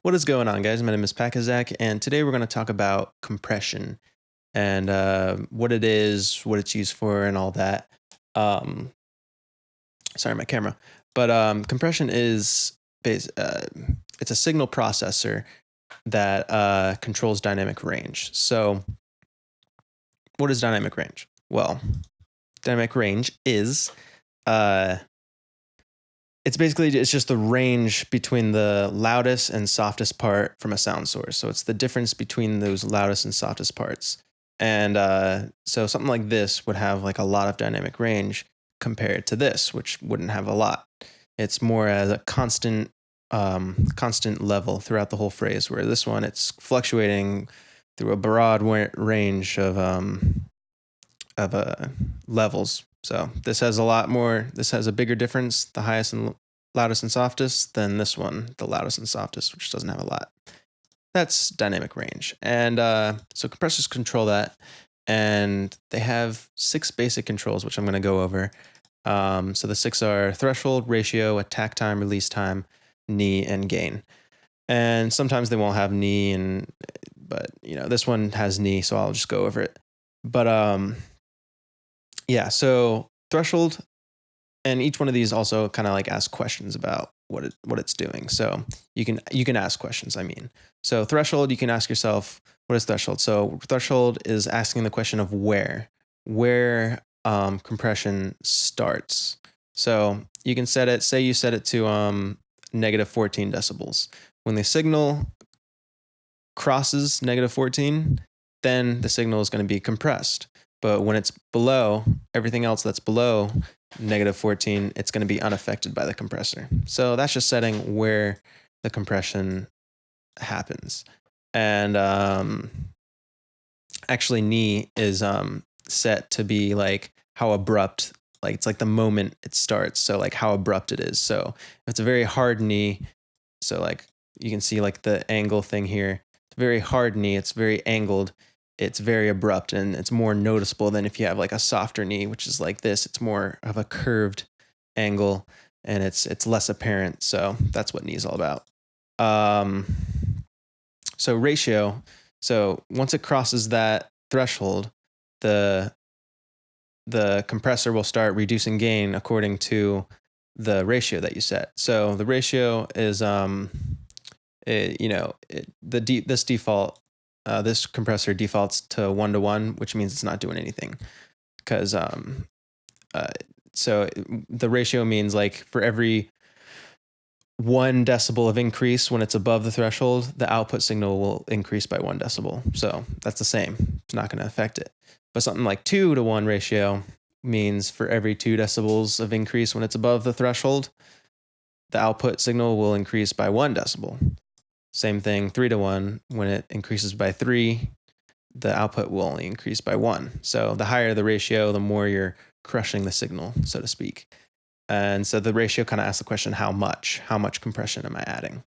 What is going on, guys? My name is Pakazak, and today we're going to talk about compression and what it is, what it's used for, and all that. Um, Sorry, my camera. But compression is it's a signal processor that controls dynamic range. So, what is dynamic range? Well, dynamic range is uh, it's just the range between the loudest and softest part from a sound source. So it's the difference between those loudest and softest parts. And so something like this would have like a lot of dynamic range compared to this, which wouldn't have a lot. It's more as a constant level throughout the whole phrase. Where this one, it's fluctuating through a broad range of levels. So this has a lot more. This has a bigger difference, the highest and loudest and softest, than this one, the loudest and softest, which doesn't have a lot. That's dynamic range, and so compressors control that, and they have 6 basic controls, which I'm going to go over. So the 6 are threshold, ratio, attack time, release time, knee, and gain. And sometimes they won't have knee, but this one has knee, so I'll just go over it. But yeah, so threshold, and each one of these also kind of like ask questions about what it's doing. So you can ask questions. I mean, so threshold, you can ask yourself, what is threshold? So threshold is asking the question of where compression starts. So you can set it. Say you set it to negative 14 decibels. When the signal crosses negative 14, then the signal is going to be compressed. But when it's below, everything else that's below negative 14, it's going to be unaffected by the compressor. So that's just setting where the compression happens. And actually, knee is set to be like how abrupt, like it's like the moment it starts. So like how abrupt it is. So if it's a very hard knee, so like you can see like the angle thing here, it's a very hard knee, it's very angled, it's very abrupt, and it's more noticeable than if you have like a softer knee, which is like this. It's more of a curved angle, and it's less apparent. So that's what knee is all about. So ratio. So once it crosses that threshold, the compressor will start reducing gain according to the ratio that you set. So the ratio is this compressor defaults to 1-to-1, which means it's not doing anything. Because so the ratio means like for every 1 decibel of increase when it's above the threshold, the output signal will increase by 1 decibel. So that's the same. It's not going to affect it. But something like 2-to-1 ratio means for every 2 decibels of increase when it's above the threshold, the output signal will increase by 1 decibel. Same thing, 3-to-1, when it increases by 3, the output will only increase by 1. So the higher the ratio, the more you're crushing the signal, so to speak. And so the ratio kind of asks the question, how much compression am I adding?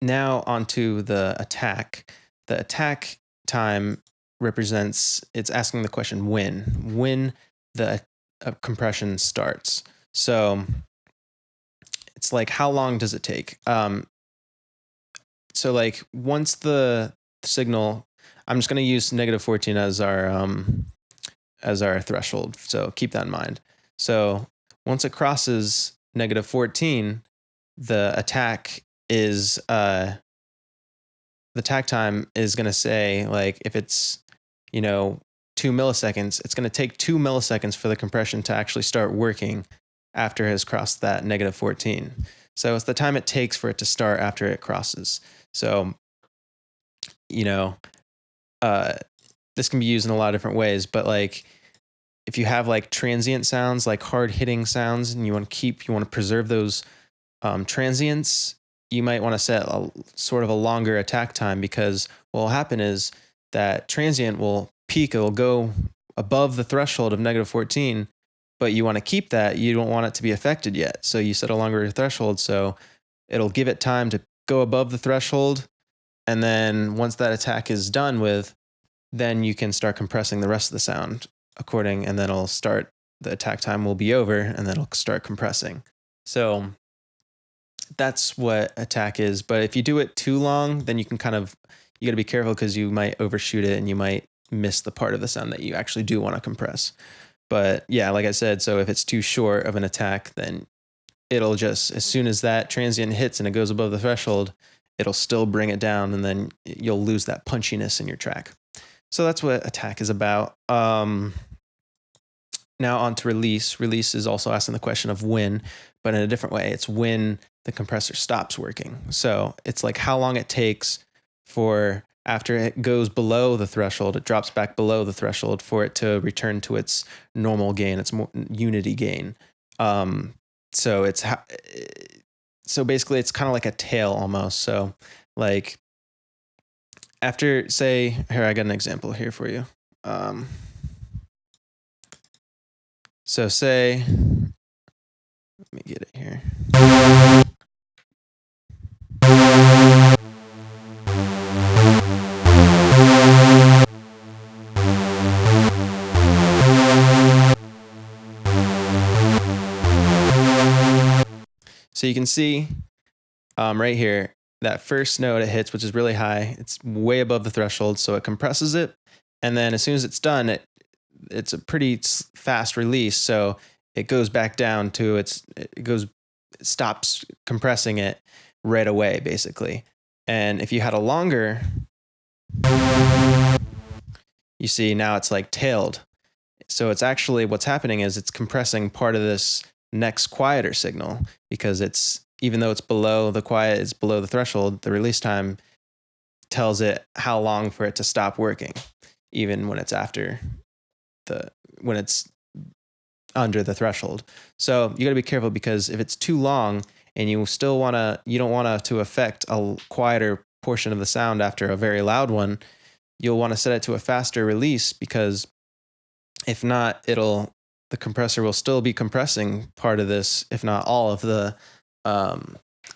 Now onto the attack. The attack time represents, it's asking the question when the compression starts. So it's like, how long does it take? So like once the signal, I'm just going to use negative 14 as our threshold. So keep that in mind. So once it crosses negative 14, the attack time is going to say, like, if it's 2 milliseconds, it's going to take 2 milliseconds for the compression to actually start working after it has crossed that negative 14. So it's the time it takes for it to start after it crosses. So, this can be used in a lot of different ways, but like if you have like transient sounds, like hard hitting sounds, and you want to preserve those transients, you might want to set a sort of a longer attack time, because what will happen is that transient will peak, it will go above the threshold of negative 14, but you want to keep that. You don't want it to be affected yet. So you set a longer threshold, so it'll give it time to go above the threshold. And then once that attack is done with, then you can start compressing the rest of the sound and then the attack time will be over, and then it'll start compressing. So that's what attack is. But if you do it too long, then you got to be careful because you might overshoot it and you might miss the part of the sound that you actually do want to compress. But yeah, like I said, so if it's too short of an attack, then it'll just, as soon as that transient hits and it goes above the threshold, it'll still bring it down, and then you'll lose that punchiness in your track. So that's what attack is about. Now on to release. Release is also asking the question of when, but in a different way. It's when the compressor stops working. So it's like how long it takes for, after it goes below the threshold, it drops back below the threshold for it to return to its normal gain, its unity gain. So basically it's kind of like a tail almost. So like after, say, here, I got an example here for you. So say, let me get it here. So you can see right here, that first note it hits, which is really high, it's way above the threshold, so it compresses it. And then as soon as it's done, it's a pretty fast release, so it goes back down to stops compressing it right away, basically. And if you had a longer, you see now it's like tailed. So it's actually, what's happening is it's compressing part of this next quieter signal, because even though it's below the threshold, the release time tells it how long for it to stop working, even when it's when it's under the threshold. So you got to be careful, because if it's too long and you don't want to affect a quieter portion of the sound after a very loud one, you'll want to set it to a faster release, because if not, the compressor will still be compressing part of this, if not all of the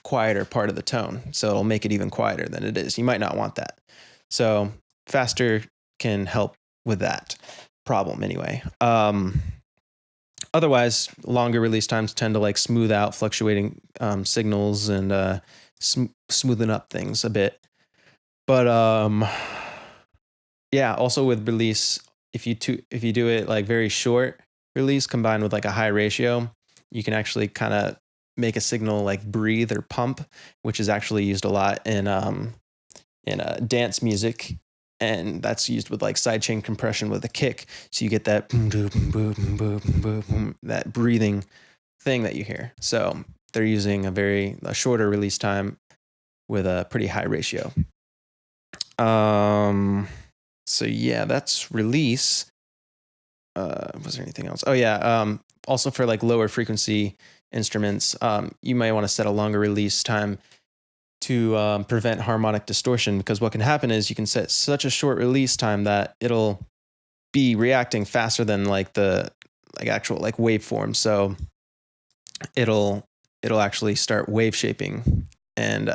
quieter part of the tone. So it'll make it even quieter than it is. You might not want that. So faster can help with that problem anyway. Otherwise, longer release times tend to like smooth out fluctuating signals and smoothen up things a bit. But yeah, also with release, if you do it like very short release combined with like a high ratio, you can actually kind of make a signal like breathe or pump, which is actually used a lot in dance music, and that's used with like sidechain compression with a kick. So you get that boom, boom, boom, boom, boom, boom, boom, that breathing thing that you hear. So they're using a shorter release time with a pretty high ratio. So yeah, that's release. Was there anything else? Oh yeah. Also for like lower frequency instruments, you might want to set a longer release time to prevent harmonic distortion, because what can happen is you can set such a short release time that it'll be reacting faster than like the actual like waveform. So it'll actually start wave shaping, and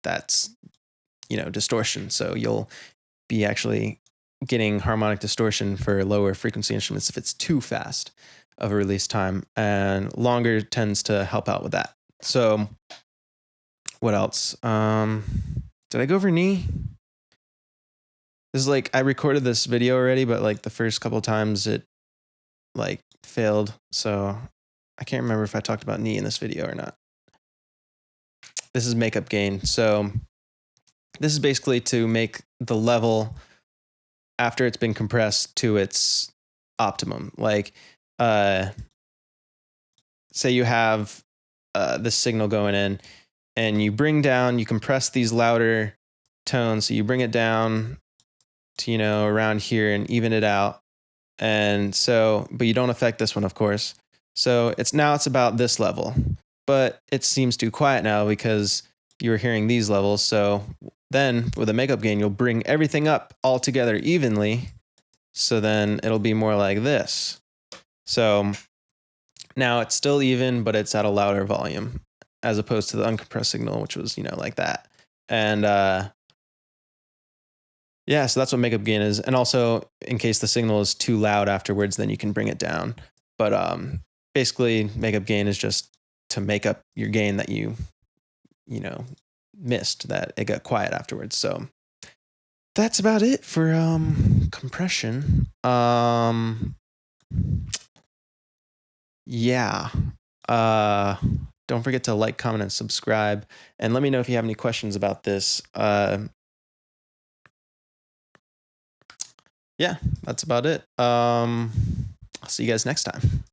that's distortion. So you'll be actually getting harmonic distortion for lower frequency instruments if it's too fast of a release time, and longer tends to help out with that. So what else? Did I go over knee? This is like, I recorded this video already, but like the first couple of times it like failed. So I can't remember if I talked about knee in this video or not. This is makeup gain. So this is basically to make the level after it's been compressed to its optimum. Like, say you have this signal going in, and you compress these louder tones. So you bring it down to, around here and even it out. And so, but you don't affect this one, of course. So it's about this level, but it seems too quiet now because you're hearing these levels. So then with a makeup gain, you'll bring everything up all together evenly. So then it'll be more like this. So now it's still even, but it's at a louder volume, as opposed to the uncompressed signal, which was, like that. And yeah, so that's what makeup gain is. And also, in case the signal is too loud afterwards, then you can bring it down. But basically, makeup gain is just to make up your gain that you missed that it got quiet afterwards. So that's about it for compression. Yeah. Don't forget to like, comment, and subscribe. And let me know if you have any questions about this. Yeah, that's about it. I'll see you guys next time.